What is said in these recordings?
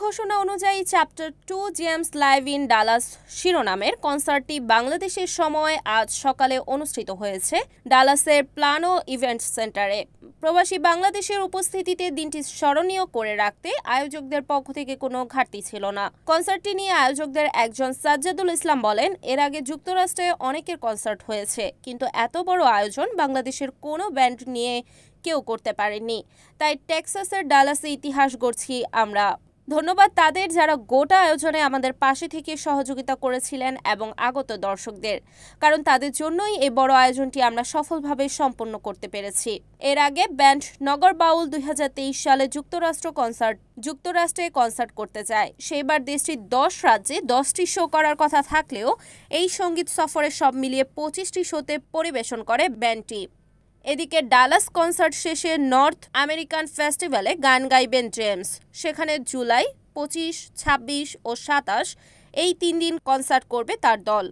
ঘোষণা অনুযায়ী chapter 2 James live in Dallas শিরোনামের কনসার্টটি বাংলাদেশের সময় আজ সকালে অনুষ্ঠিত হয়েছে ডালাসের প্লানো ইভেন্ট সেন্টারে। প্রবাসী বাংলাদেশের উপস্থিতিতে দিনটি স্মরণীয় করে রাখতে আয়োজকদের পক্ষ থেকে কোনো ঘাটতি ছিল না। কনসার্টটি নিয়ে আয়োজকদের একজন সাজ্জাদুল ইসলাম বলেন, এর আগে যুক্তরাষ্ট্রে অনেকের কনসার্ট হয়েছে, কিন্তু এত বড় আয়োজন বাংলাদেশের কোনো ব্যান্ড নিয়ে কেউ করতে পারেননি। তাই টেক্সাসের ডালাসে ইতিহাস গড়ছি আমরা। ধন্যবাদ তাদের যারা গোটা আয়োজনে আমাদের পাশে থেকে সহযোগিতা করেছিলেন এবং আগত দর্শকদের, কারণ তাদের জন্যই এই বড় আয়োজনটি আমরা সফলভাবে সম্পন্ন করতে পেরেছি। এর আগে ব্যান্ড নগর বাউল 2023 সালে যুক্তরাষ্ট্রে কনসার্ট করতে যায়। সেইবার দেশটির 10 রাজ্যে 10টি শো করার কথা থাকলেও এই সঙ্গীত সফরে সব মিলিয়ে 25টি শোতে পরিবেশন করে ব্যান্ডটি। এদিকে ডালাস কনসার্ট শেষে নর্থ আমেরিকান ফেস্টিভ্যালে গান গাইবেন জেমস। সেখানে জুলাই, 25, 26 ও 27 এই 3 দিন কনসার্ট করবে তার দল।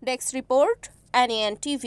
Desk report, NAN TV।